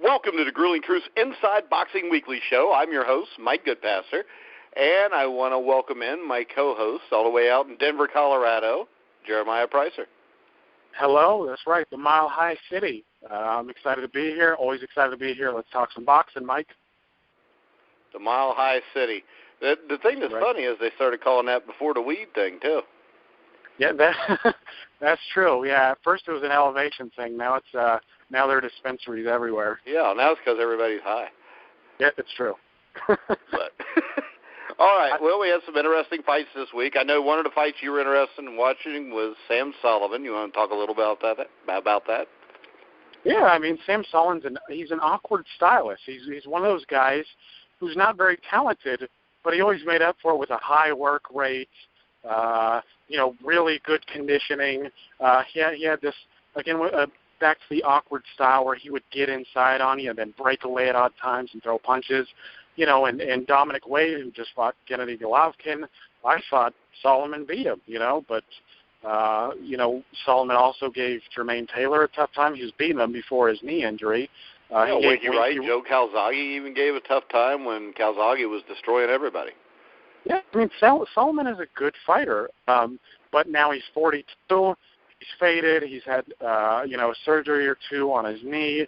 Welcome to the Grueling Truths Inside Boxing Weekly Show. I'm your host, Mike Goodpaster, and I want to welcome in my co-host all the way out in Denver, Colorado, Jeremiah Preisser. Hello, that's right, the Mile High City. I'm excited to be here, always excited to be here. Let's talk some boxing, Mike. The Mile High City. The thing that's funny is they started calling that before the weed thing, too. Yeah, that's true. Yeah, at first it was an elevation thing. Now it's now there are dispensaries everywhere. Yeah, now it's because everybody's high. Yeah, it's true. But all right, well, we had some interesting fights this week. I know one of the fights you were interested in watching was Sam Sullivan. You want to talk a little about that? Yeah, I mean, Sam Sullivan's he's an awkward stylist. He's one of those guys who's not very talented, but he always made up for it with a high work rate, really good conditioning. He had this, again, back to the awkward style where he would get inside on you and then break away at odd times and throw punches. And Dominic Wade, who just fought Gennady Golovkin, I thought Sullivan beat him, but, Sullivan also gave Jermaine Taylor a tough time. He was beating him before his knee injury. You're right. Joe Calzaghe even gave a tough time when Calzaghe was destroying everybody. Yeah, I mean, Sullivan is a good fighter, but now he's 42. He's faded. He's had, a surgery or two on his knee,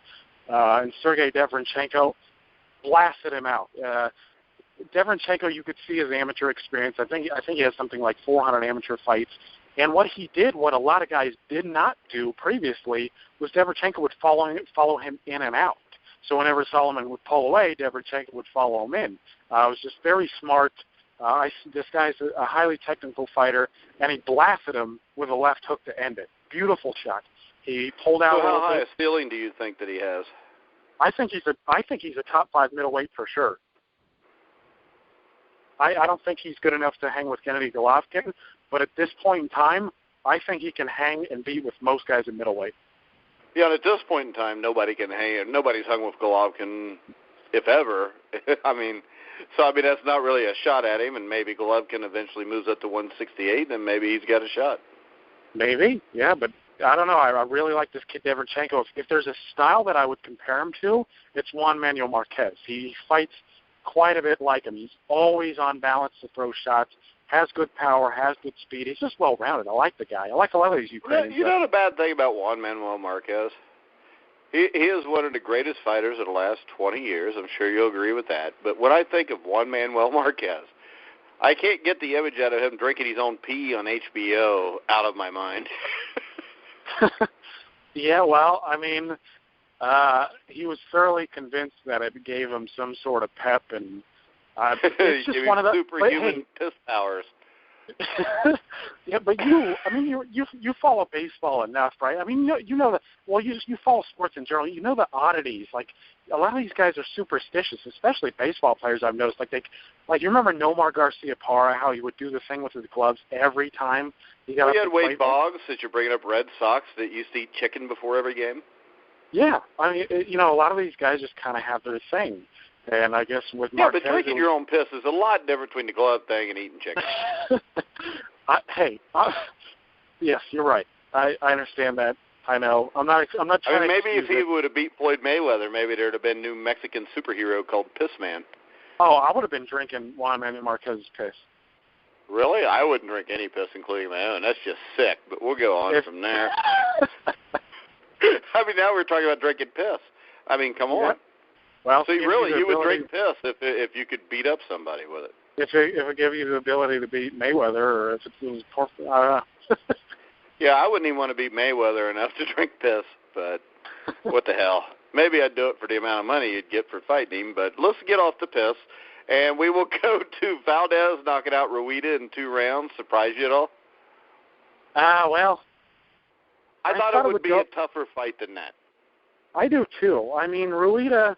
and Sergey Deverenchenko blasted him out. Deverenchenko, you could see his amateur experience. I think he has something like 400 amateur fights. And what he did, what a lot of guys did not do previously, was Deverenchenko would follow him in and out. So whenever Sullivan would pull away, Deverenchenko would follow him in. It was just very smart. This guy's a highly technical fighter, and he blasted him with a left hook to end it. Beautiful shot. He pulled out. So how high a ceiling do you think that he has? I think he's a top 5 middleweight for sure. I don't think he's good enough to hang with Gennady Golovkin, but at this point in time, I think he can hang and beat with most guys at middleweight. Yeah, and at this point in time, nobody can hang. Nobody's hung with Golovkin, if ever. That's not really a shot at him, and maybe Golovkin eventually moves up to 168, and maybe he's got a shot. Maybe, yeah, but I don't know. I really like this kid Deverenchenko. If there's a style that I would compare him to, it's Juan Manuel Marquez. He fights quite a bit like him. He's always on balance to throw shots, has good power, has good speed. He's just well-rounded. I like the guy. I like a lot of these Ukrainians. You know the bad thing about Juan Manuel Marquez? He is one of the greatest fighters of the last 20 years. I'm sure you'll agree with that. But when I think of Juan Manuel Marquez, I can't get the image out of him drinking his own pee on HBO out of my mind. Yeah, well, I mean, he was thoroughly convinced that it gave him some sort of pep, and it's just one of the superhuman piss powers. Yeah, but you follow baseball enough, right? I mean, you know that. Well, you follow sports in general. You know the oddities. Like a lot of these guys are superstitious, especially baseball players. I've noticed. Like you remember Nomar Garcia-Parra, how he would do the thing with his gloves every time he got. You had Wade Boggs, that you're bringing up Red Sox, that used to eat chicken before every game. Yeah, I mean, a lot of these guys just kind of have their thing. And I guess with Marquez... Yeah, but drinking your own piss is a lot different between the glove thing and eating chicken. Yes, you're right. I understand that. I know. I'm not trying maybe if he would have beat Floyd Mayweather, maybe there would have been a new Mexican superhero called Piss Man. Oh, I would have been drinking Juan Manuel Marquez's piss. Really? I wouldn't drink any piss, including my own. That's just sick. But we'll go on from there. Now we're talking about drinking piss. Come on. Well, so you would drink piss if you could beat up somebody with it. If it gave you the ability to beat Mayweather, or if it was Yeah, I wouldn't even want to beat Mayweather enough to drink piss, but what the hell? Maybe I'd do it for the amount of money you'd get for fighting him, but let's get off the piss, and we will go to Valdez knocking out Rueda in 2 rounds. Surprise you at all? Well, I thought it would be a tougher fight than that. I do, too. I mean, Rueda,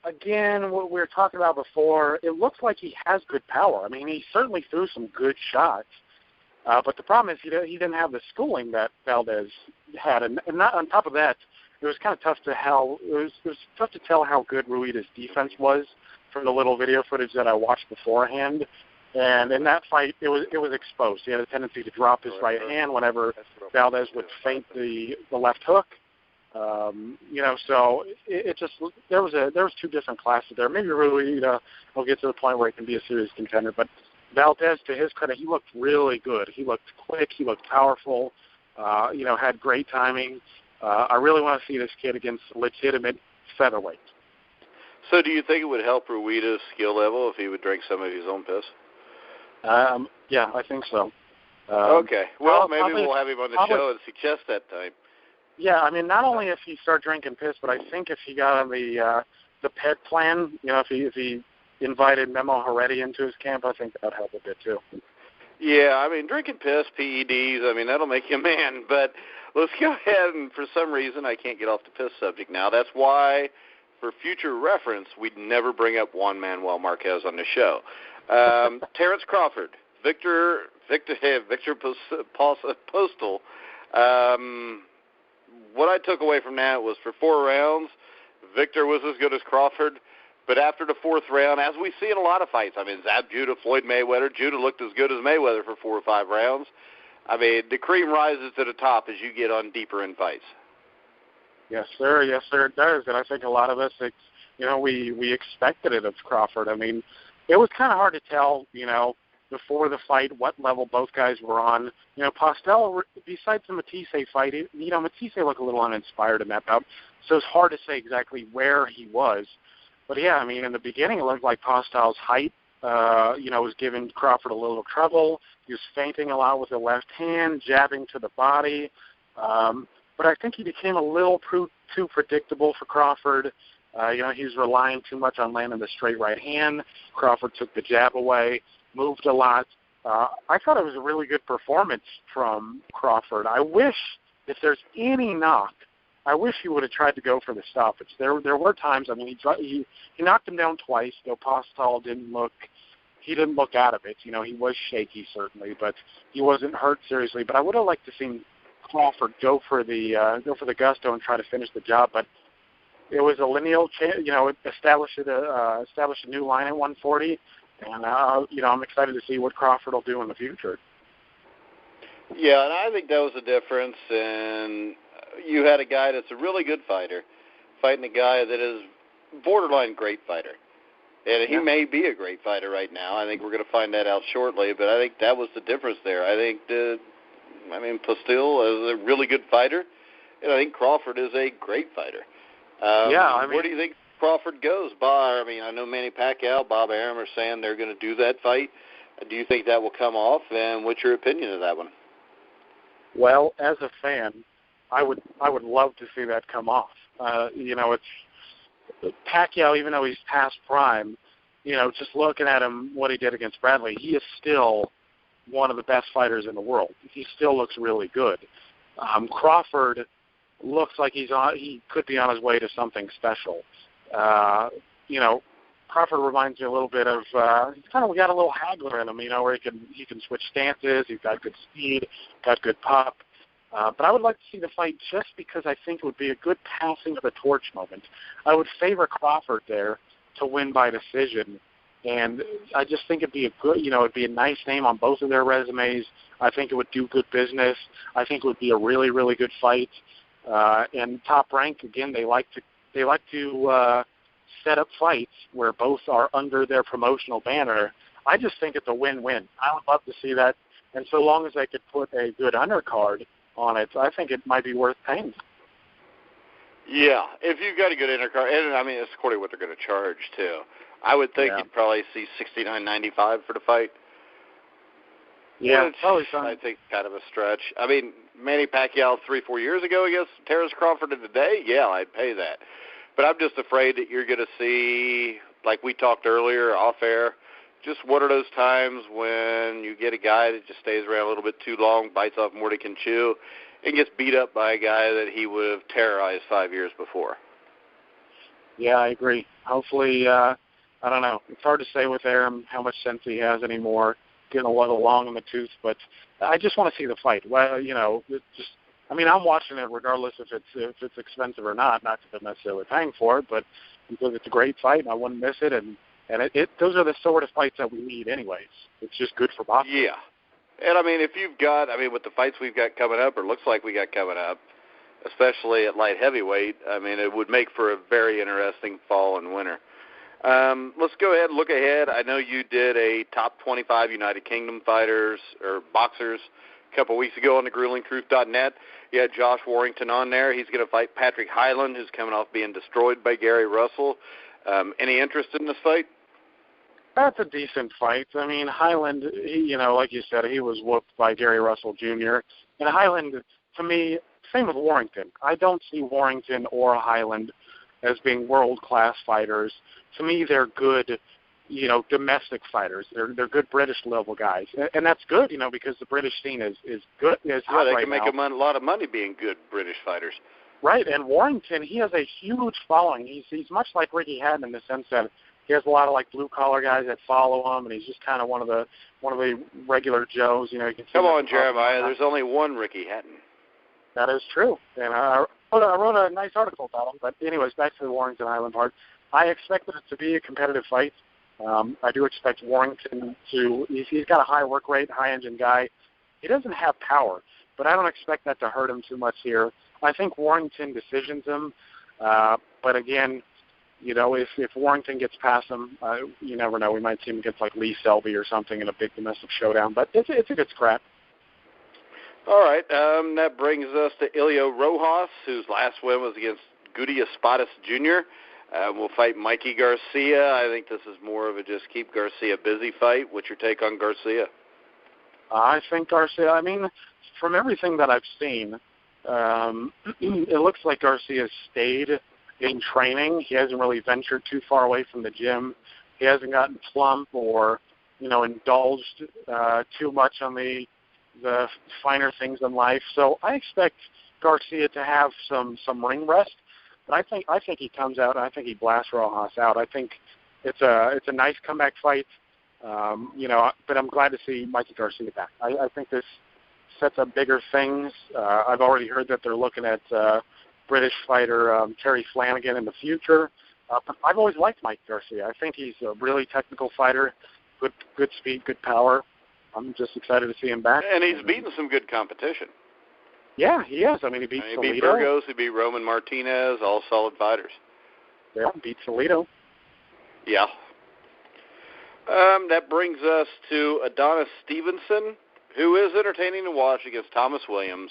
again, what we were talking about before, it looks like he has good power. I mean, he certainly threw some good shots. But the problem is he didn't have the schooling that Valdez had. And not, on top of that, it was kind of tough to tell how good Rueda's defense was from the little video footage that I watched beforehand. And in that fight, it was exposed. He had a tendency to drop his right hand whenever Valdez would feint the left hook. So it just there was two different classes there. Maybe Rueda will get to the point where he can be a serious contender, but Valdez, to his credit, he looked really good. He looked quick. He looked powerful. Had great timing. I really want to see this kid against legitimate featherweight. So do you think it would help Rueda's skill level if he would drink some of his own piss? Yeah, I think so. Okay. Well, maybe we'll have him on the show and suggest that time. Yeah, I mean, not only if he started drinking piss, but I think if he got on the pet plan, if he invited Memo Heredia into his camp, I think that would help a bit too. Yeah, I mean, drinking piss, PEDs, I mean, that'll make you a man. But let's go ahead, and for some reason I can't get off the piss subject now. That's why, for future reference, we'd never bring up Juan Manuel Marquez on the show. Terrence Crawford, Victor Postal. What I took away from that was for 4 rounds, Victor was as good as Crawford. But after the 4th round, as we see in a lot of fights, I mean, Zab Judah, Floyd Mayweather, Judah looked as good as Mayweather for 4 or 5 rounds. I mean, the cream rises to the top as you get on deeper in fights. Yes, sir. Yes, sir, it does. And I think a lot of us, we expected it of Crawford. I mean, it was kind of hard to tell, before the fight what level both guys were on. Postol, besides the Matisse fight, Matisse looked a little uninspired in that bout, so it's hard to say exactly where he was. But, yeah, I mean, in the beginning it looked like Postol's height, was giving Crawford a little trouble. He was feinting a lot with the left hand, jabbing to the body. But I think he became a little too predictable for Crawford. He was relying too much on landing the straight right hand. Crawford took the jab away, moved a lot. I thought it was a really good performance from Crawford. I wish, if there's any knock, I wish he would have tried to go for the stoppage. There were times. I mean, he knocked him down twice. Though Postol didn't look out of it. He was shaky certainly, but he wasn't hurt seriously. But I would have liked to see Crawford go for the gusto and try to finish the job. But it was a lineal, establish a new line at 140, and I'm excited to see what Crawford will do in the future. Yeah, and I think that was the difference. And you had a guy that's a really good fighter fighting a guy that is borderline great fighter. And he may be a great fighter right now. I think we're going to find that out shortly, but I think that was the difference there. I think Postil is a really good fighter, and I think Crawford is a great fighter. Where do you think Crawford goes? I know Manny Pacquiao, Bob Arum are saying they're going to do that fight. Do you think that will come off, and what's your opinion of that one? Well, as a fan, I would love to see that come off. It's Pacquiao, even though he's past prime, just looking at him, what he did against Bradley, he is still one of the best fighters in the world. He still looks really good. Crawford looks like he could be on his way to something special. Crawford reminds me a little bit of he's kind of got a little haggler in him, where he can switch stances. He's got good speed, got good pop. But I would like to see the fight just because I think it would be a good passing of the torch moment. I would favor Crawford there to win by decision, and I just think it'd be it'd be a nice name on both of their resumes. I think it would do good business. I think it would be a really, really good fight. And Top Rank, again, they like to set up fights where both are under their promotional banner. I just think it's a win-win. I would love to see that, and so long as they could put a good undercard on it, I think it might be worth paying. Yeah, if you've got a good undercard, and it's according to what they're going to charge too. I would think you'd probably see $69.95 for the fight. Yeah, probably something. I think kind of a stretch. Manny Pacquiao 3-4 years ago against Terrence Crawford today, yeah, I'd pay that. But I'm just afraid that you're going to see, like we talked earlier off air, just what are those times when you get a guy that just stays around a little bit too long, bites off more than he can chew, and gets beat up by a guy that he would have terrorized 5 years before. Yeah, I agree. Hopefully, I don't know. It's hard to say with Arum how much sense he has anymore, getting a little long in the tooth, but I just want to see the fight. Well, I'm watching it regardless if it's expensive or not because I'm necessarily paying for it, but because it's a great fight and I wouldn't miss it, and those are the sort of fights that we need anyways. It's just good for boxing. Yeah. And, if you've got, with the fights we've got coming up, or looks like we got coming up, especially at light heavyweight. I mean, it would make for a very interesting fall and winter. Let's go ahead and look ahead. I know you did a top 25 United Kingdom fighters or boxers a couple weeks ago on the grulingtruth.net. You had Josh Warrington on there. He's going to fight Patrick Hyland, who's coming off being destroyed by Gary Russell. Any interest in this fight? That's a decent fight. I mean, Hyland, like you said, he was whooped by Gary Russell Jr. And Hyland, to me, same with Warrington. I don't see Warrington or Hyland as being world-class fighters. To me, they're good, domestic fighters. They're good British-level guys. And that's good, because the British scene is good. Is hot they right can make a lot of money being good British fighters. Right, and Warrington, he has a huge following. He's much like Ricky Hatton in the sense that he has a lot of blue-collar guys that follow him, and he's just kind of one of the regular Joes. You can see. Come on, Jeremiah. There's only one Ricky Hatton. That is true, and I wrote a nice article about him. But anyways, back to the Warrington Hyland part. I expected it to be a competitive fight. I do expect Warrington to. He's got a high work rate, high-engine guy. He doesn't have power, but I don't expect that to hurt him too much here. I think Warrington decisions him, but again, if Warrington gets past him, you never know. We might see him against Lee Selby or something in a big domestic showdown, but it's a good scrap. All right, that brings us to Ilio Rojas, whose last win was against Goody Espadas Jr. We'll fight Mikey Garcia. I think this is more of a just keep Garcia busy fight. What's your take on Garcia? I think Garcia, from everything that I've seen, it looks like Garcia stayed in training. He hasn't really ventured too far away from the gym. He hasn't gotten plump or, indulged too much on the finer things in life. So I expect Garcia to have some ring rest. But I think he comes out and I think he blasts Rojas out. I think it's a nice comeback fight. But I'm glad to see Mikey Garcia back. I think this sets up bigger things. I've already heard that they're looking at British fighter Terry Flanagan in the future. But I've always liked Mike Garcia. I think he's a really technical fighter, good speed, good power. I'm just excited to see him back. And he's beaten some good competition. Yeah, he is. He beat Salido. He beat Burgos, he beat Roman Martinez, all solid fighters. Yeah, beat Salido. Yeah. That brings us to Adonis Stevenson, who is entertaining to watch against Thomas Williams.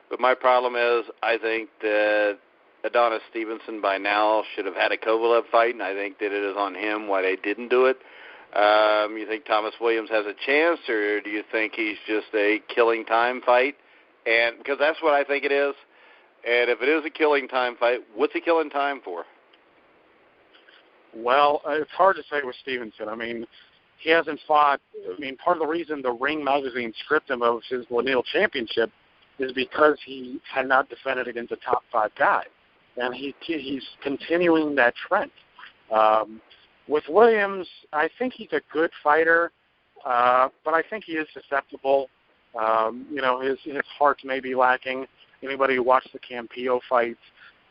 But my problem is I think that Adonis Stevenson by now should have had a Kovalev fight, and I think that it is on him why they didn't do it. You think Thomas Williams has a chance, or do you think he's just a killing time fight? And because that's what I think it is. And if it is a killing time fight, what's he killing time for? Well, it's hard to say with Stevenson. He hasn't fought. Part of the reason the Ring magazine stripped him of his Lanil championship is because he had not defended against a top 5 guy. And he's continuing that trend. With Williams, I think he's a good fighter, but I think he is susceptible. His heart may be lacking. Anybody who watched the Campillo fight,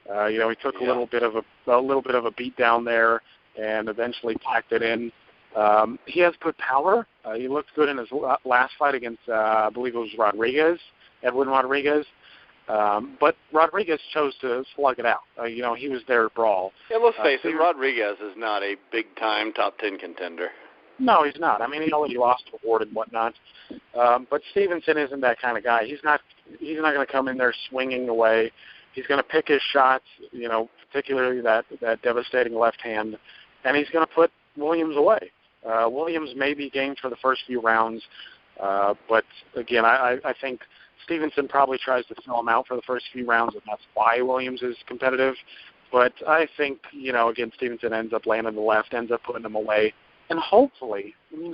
he took a little bit of a beat down there and eventually packed it in. He has good power. He looked good in his last fight against, I believe it was Edwin Rodriguez. But Rodriguez chose to slug it out. He was there to brawl. Yeah, let's face it, Rodriguez is not a big-time top 10 contender. No, he's not. He already lost to Ward and whatnot. But Stevenson isn't that kind of guy. He's not going to come in there swinging away. He's going to pick his shots, particularly that devastating left hand, and he's going to put Williams away. Williams may be game for the first few rounds, but again, I think Stevenson probably tries to fill him out for the first few rounds, and that's why Williams is competitive. But I think, again, Stevenson ends up landing the left, ends up putting him away. And hopefully, he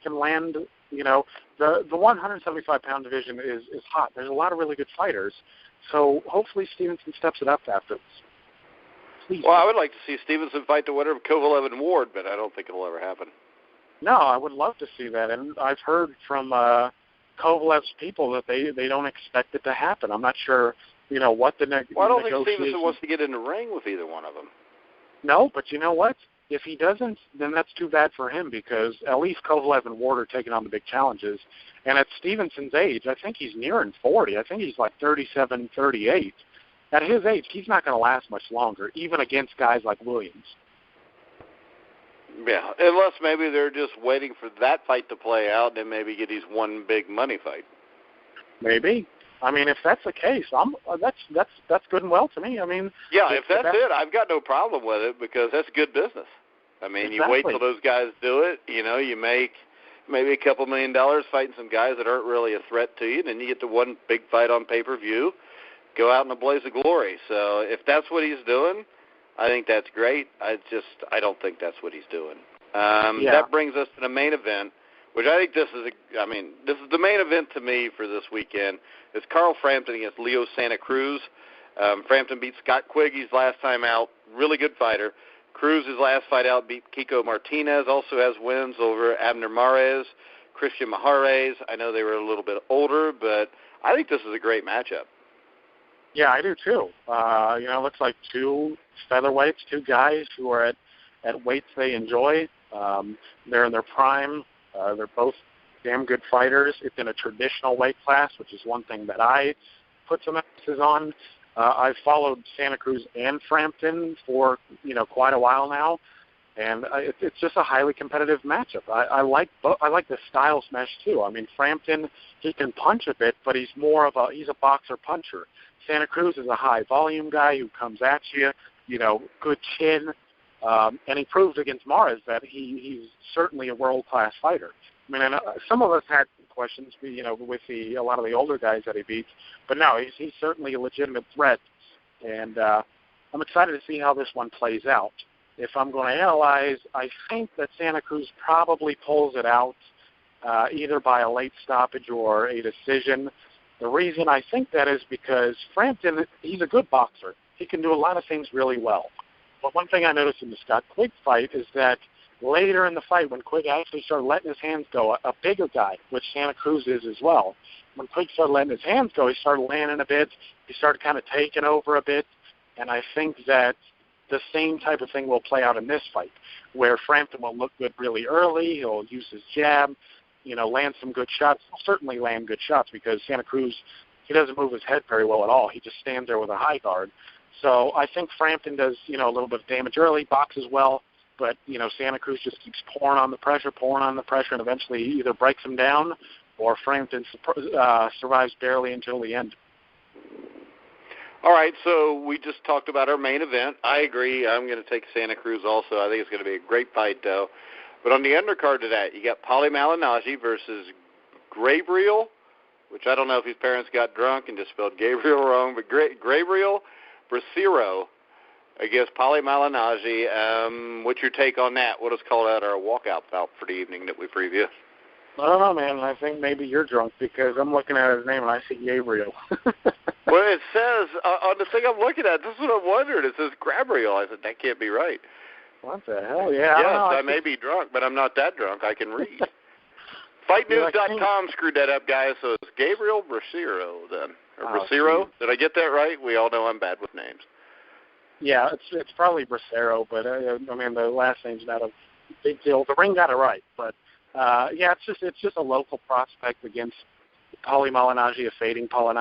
can land, the 175-pound division is hot. There's a lot of really good fighters. So hopefully Stevenson steps it up after this. Please. Well, I would like to see Stevenson fight the winner of Kovalev and Ward, but I don't think it'll ever happen. No, I would love to see that. And I've heard from Kovalev's people that they don't expect it to happen. I'm not sure, what the next. Well, I don't think Stevenson wants to get in the ring with either one of them. No, but you know what? If he doesn't, then that's too bad for him because at least Kovalev and Ward are taking on the big challenges. And at Stevenson's age, I think he's nearing 40. I think he's like 37, 38. At his age, he's not going to last much longer, even against guys like Williams. Yeah, unless maybe they're just waiting for that fight to play out and then maybe get his one big money fight. Maybe. I mean, if that's the case, that's good and well to me. I mean, yeah, if that's it, I've got no problem with it because that's good business. I mean, exactly. You wait till those guys do it. You know, you make maybe a couple $1 million fighting some guys that aren't really a threat to you, and then you get the one big fight on pay-per-view, go out in a blaze of glory. So if that's what he's doing, I think that's great. I don't think that's what he's doing. That brings us to the main event, which I think this is the main event to me for this weekend. It's Carl Frampton against Leo Santa Cruz. Frampton beat Scott Quiggy's last time out. Really good fighter. Cruz's last fight out beat Kiko Martinez. Also has wins over Abner Mares, Christian Mahares. I know they were a little bit older, but I think this is a great matchup. Yeah, I do too. It looks like two featherweights, two guys who are at weights they enjoy. They're in their prime. They're both damn good fighters. It's in a traditional weight class, which is one thing that I put some emphasis on. I've followed Santa Cruz and Frampton for quite a while now, and it's just a highly competitive matchup. I like the style smash too. I mean, Frampton, he can punch a bit, but he's a boxer puncher. Santa Cruz is a high volume guy who comes at you, good chin, and he proved against Mares that he's certainly a world class fighter. I mean, and some of us had questions, with a lot of the older guys that he beats, but no, he's certainly a legitimate threat, and I'm excited to see how this one plays out. If I'm going to analyze, I think that Santa Cruz probably pulls it out either by a late stoppage or a decision. The reason I think that is because Frampton, he's a good boxer. He can do a lot of things really well. But one thing I noticed in the Scott Quigg fight is that later in the fight, when Quigg actually started letting his hands go, a bigger guy, which Santa Cruz is as well, when Quigg started letting his hands go, he started landing a bit. He started kind of taking over a bit. And I think that the same type of thing will play out in this fight, where Frampton will look good really early. He'll use his jab, land some good shots. He'll certainly land good shots because Santa Cruz, he doesn't move his head very well at all. He just stands there with a high guard. So I think Frampton does, a little bit of damage early, boxes well, but, Santa Cruz just keeps pouring on the pressure, and eventually either breaks him down or Frampton survives barely until the end. All right, so we just talked about our main event. I agree. I'm going to take Santa Cruz also. I think it's going to be a great fight, though. But on the undercard to that, you got Paulie Malignaggi versus Gabriel, which I don't know if his parents got drunk and just spelled Gabriel wrong, but Gabriel Preisser against Paulie Malignaggi. What's your take on that? What is called out our walkout bout for the evening that we preview? I don't know, man. I think maybe you're drunk because I'm looking at his name and I see Gabriel. Well, it says, on the thing I'm looking at, this is what I'm wondering. It says Gabriel. I said, that can't be right. What the hell? Yeah, yes, I may be drunk, but I'm not that drunk. I can read. FightNews.com screwed that up, guys, so it's Gabriel Preisser then. Or Preisser. Did I get that right? We all know I'm bad with names. Yeah, it's probably Preisser, but the last name's not a big deal. The ring got it right, but it's just a local prospect against Paulie Malignaggi, fading Paulie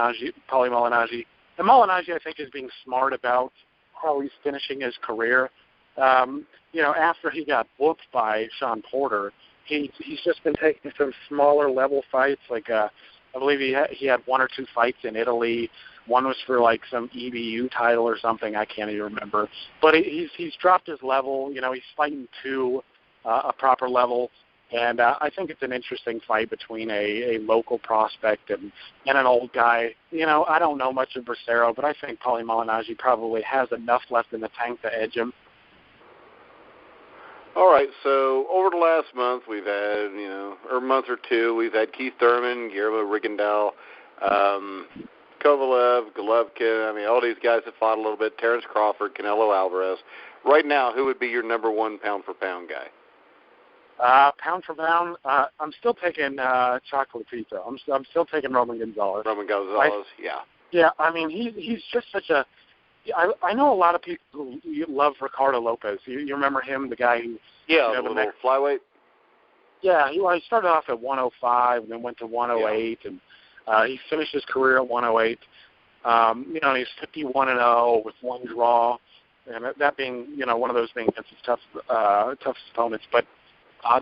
Malignaggi. And Malignaggi, I think, is being smart about how he's finishing his career. After he got booked by Sean Porter, he's just been taking some smaller level fights. Like I believe he had one or two fights in Italy. One was for like some EBU title or something. I can't even remember. But he's dropped his level. He's fighting to a proper level. And I think it's an interesting fight between a local prospect and an old guy. I don't know much of Preisser, but I think Paulie Malignaggi probably has enough left in the tank to edge him. All right, so over the last month we've had, or a month or two, we've had Keith Thurman, Guillermo Rigondeaux, Kovalev, Golovkin. All these guys have fought a little bit. Terrence Crawford, Canelo Alvarez. Right now, who would be your number one pound-for-pound guy? Pound for pound, I'm still taking Chocolatito. I'm still taking Roman Gonzalez. Roman Gonzalez, yeah. Yeah, he's just such a I know a lot of people who love Ricardo Lopez. You remember him, the guy who... Yeah, the little flyweight. Yeah, he started off at 105 and then went to 108, and he finished his career at 108. He's 51-0 with one draw, and that being, one of those being against his toughest opponents. But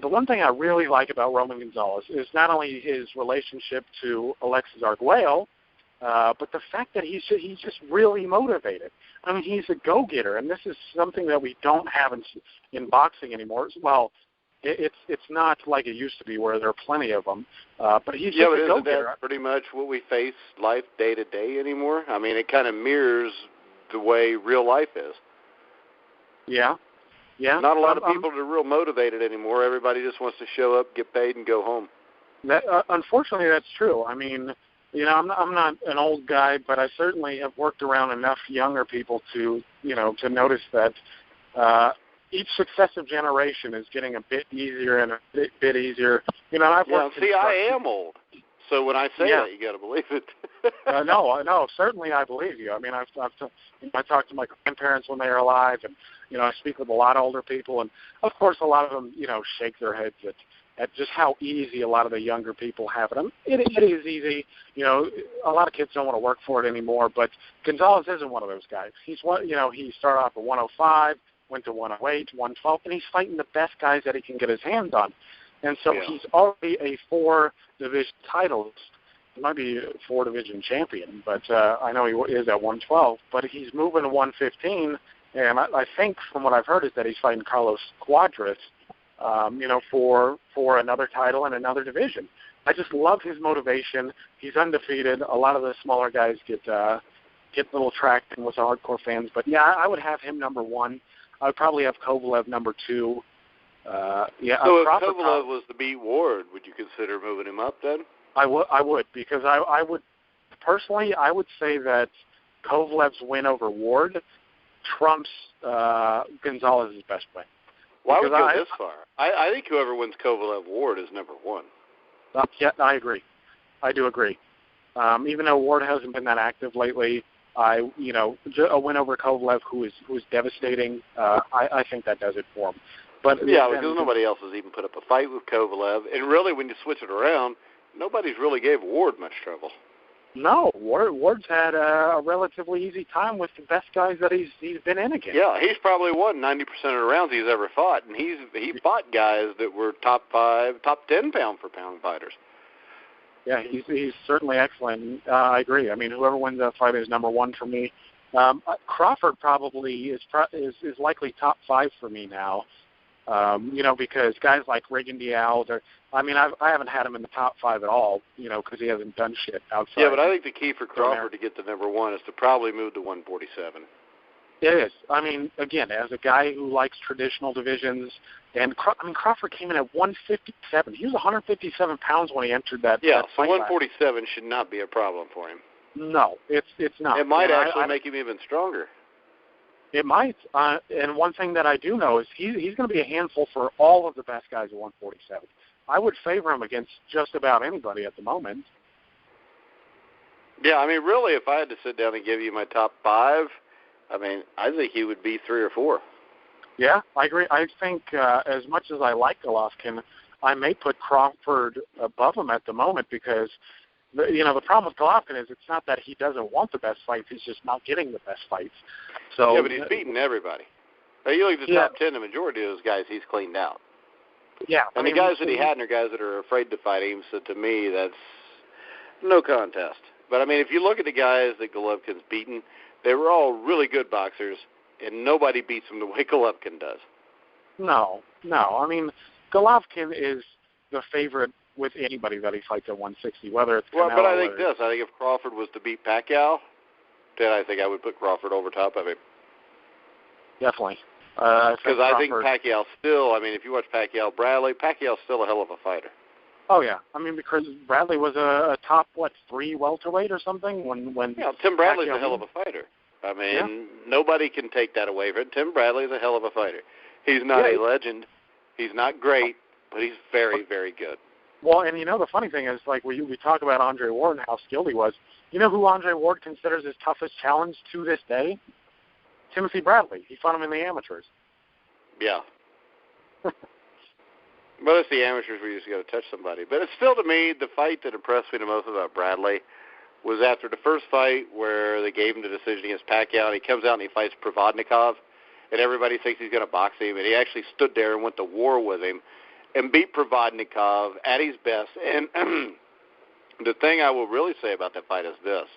the one thing I really like about Roman Gonzalez is not only his relationship to Alexis Arguello, but the fact that he's just really motivated. I mean, he's a go-getter, and this is something that we don't have in boxing anymore. Well, it's not like it used to be where there are plenty of them, but he's just a go-getter. That's pretty much what we face life day to day anymore. I mean, it kind of mirrors the way real life is. Yeah. Not a lot of people are real motivated anymore. Everybody just wants to show up, get paid, and go home. That unfortunately, that's true. I mean, I'm not an old guy, but I certainly have worked around enough younger people to notice that each successive generation is getting a bit easier and a bit easier. I've worked. I am old, so when I say that, you got to believe it. No, certainly I believe you. I mean, I talk to my grandparents when they are alive, and I speak with a lot of older people, and of course, a lot of them shake their heads at just how easy a lot of the younger people have it. I mean, it is easy. A lot of kids don't want to work for it anymore, but Gonzalez isn't one of those guys. He started off at 105, went to 108, 112, and he's fighting the best guys that he can get his hands on. And so he's already a 4-division titleist. He might be a 4-division champion, but I know he is at 112. But he's moving to 115, and I think from what I've heard is that he's fighting Carlos Cuadras, for another title and another division. I just love his motivation. He's undefeated. A lot of the smaller guys get a little traction with the hardcore fans. But, I would have him number 1. I would probably have Kovalev number 2. So if Kovalev was to beat Ward, would you consider moving him up then? I would, because I would personally, I would say that Kovalev's win over Ward trumps Gonzalez's best win. Well, I would go this far. I think whoever wins Kovalev-Ward is number 1. I agree. I do agree. Even though Ward hasn't been that active lately, a win over Kovalev, who is devastating, I think that does it for him. But because nobody else has even put up a fight with Kovalev, and really, when you switch it around, nobody's really gave Ward much trouble. No, Ward's had a relatively easy time with the best guys that he's been in against. Yeah, he's probably won 90% of the rounds he's ever fought, and he fought guys that were top 5, top 10 pound-for-pound fighters. Yeah, he's certainly excellent. I agree. I mean, whoever wins that fight is number 1 for me. Crawford probably is likely top 5 for me now. Because guys like Regan Diaz, I haven't had him in the top 5 at all, because he hasn't done shit outside. Yeah, but I think the key for Crawford to get to number 1 is to probably move to 147. It is. I mean, again, as a guy who likes traditional divisions, and Crawford came in at 157. He was 157 pounds when he entered that. Yeah, that so fight 147 should not be a problem for him. No, it's not. It might actually make him even stronger. It might. And one thing that I do know is he's going to be a handful for all of the best guys at 147. I would favor him against just about anybody at the moment. Yeah, I mean, really, if I had to sit down and give you my top 5, I think he would be 3 or 4. Yeah, I agree. I think as much as I like Golovkin, I may put Crawford above him at the moment because, the problem with Golovkin is it's not that he doesn't want the best fights, he's just not getting the best fights. So yeah, but he's beating everybody. You look at the top 10, the majority of those guys he's cleaned out. Yeah. And the guys that he hadn't are guys that are afraid to fight him, so to me that's no contest. But, if you look at the guys that Golovkin's beaten, they were all really good boxers, and nobody beats them the way Golovkin does. No. Golovkin is the favorite with anybody that he fights at 160, whether it's Canelo but I think if Crawford was to beat Pacquiao, then I think I would put Crawford over top of him. Definitely. Because I think Pacquiao still, if you watch Pacquiao-Bradley, Pacquiao's still a hell of a fighter. Oh, yeah. Because Bradley was a top, 3 welterweight or something? Tim Bradley's a hell of a fighter. Nobody can take that away from him. Tim Bradley's a hell of a fighter. He's not a legend. He's not great, but he's very, very good. Well, and the funny thing is, we talk about Andre Ward and how skilled he was. You know who Andre Ward considers his toughest challenge to this day? Timothy Bradley. He fought him in the amateurs. Yeah. But it's the amateurs where you just got to touch somebody. But it's still, to me, the fight that impressed me the most about Bradley was after the first fight where they gave him the decision against Pacquiao, and he comes out and he fights Provodnikov, and everybody thinks he's going to box him, and he actually stood there and went to war with him and beat Provodnikov at his best. And the thing I will really say about that fight is this.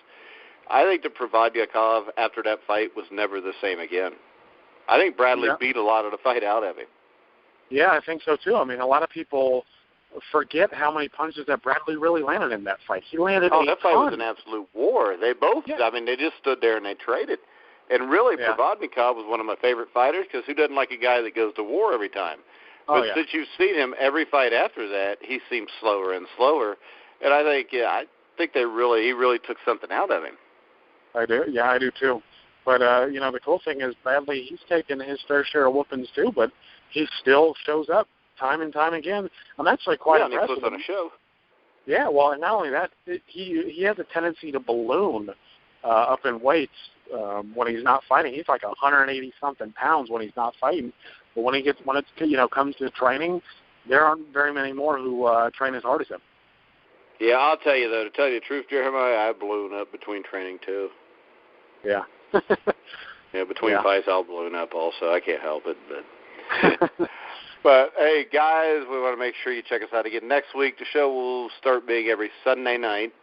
I think that Provodnikov, after that fight, was never the same again. I think Bradley beat a lot of the fight out of him. Yeah, I think so, too. I mean, a lot of people forget how many punches that Bradley really landed in that fight. He landed a that fight was an absolute war. They both, I mean, they just stood there and they traded. And really, Provodnikov was one of my favorite fighters because who doesn't like a guy that goes to war every time? But since you've seen him every fight after that, he seems slower and slower. And I think he really took something out of him. I do. Yeah, I do, too. But, the cool thing is Bradley, he's taken his fair share of whoopings, too, but he still shows up time and time again. I'm actually quite impressed. And he puts on a show. Yeah, well, and not only that, he has a tendency to balloon up in weights when he's not fighting. He's like 180-something pounds when he's not fighting. But when it comes to training, there aren't very many more who train as hard as him. Yeah, I'll tell you, though, to tell you the truth, Jeremiah, I balloon up between training, too. Yeah. Between fights, I'll balloon up also. I can't help it, but... But, hey, guys, we want to make sure you check us out again next week. The show will start being every Sunday night.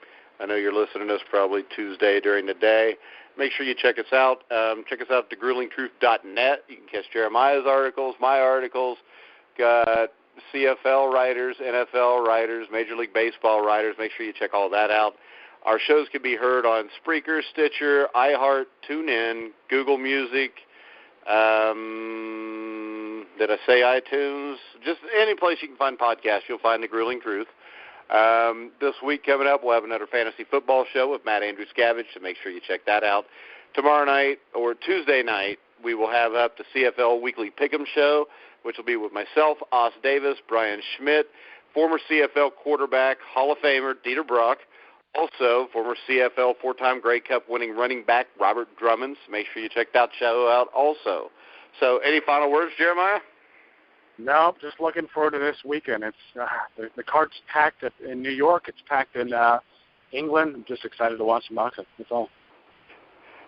I know you're listening to us probably Tuesday during the day. Make sure you check us out. Check us out at thegruelingtruth.net. You can catch Jeremiah's articles, my articles. Got CFL writers, NFL writers, Major League Baseball writers. Make sure you check all that out. Our shows can be heard on Spreaker, Stitcher, iHeart, TuneIn, Google Music. Did I say iTunes? Just any place you can find podcasts, you'll find The Grueling Truth. This week coming up, we'll have another fantasy football show with Matt Andrews-Scavage, so make sure you check that out. Tomorrow night, or Tuesday night, we will have up the CFL Weekly Pick'em Show, which will be with myself, Os Davis, Brian Schmidt, former CFL quarterback, Hall of Famer Dieter Brock, also former CFL four-time Grey Cup winning running back Robert Drummond. So make sure you check that show out also. So any final words, Jeremiah? No, just looking forward to this weekend. It's the card's packed in New York. It's packed in England. I'm just excited to watch some boxing. That's all.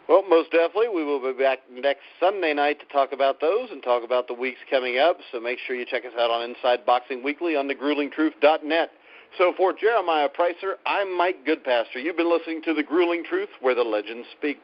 Well, most definitely. We will be back next Sunday night to talk about those and talk about the weeks coming up. So make sure you check us out on Inside Boxing Weekly on thegruelingtruth.net. So for Jeremiah Preisser, I'm Mike Goodpaster. You've been listening to The Grueling Truth, where the legends speak.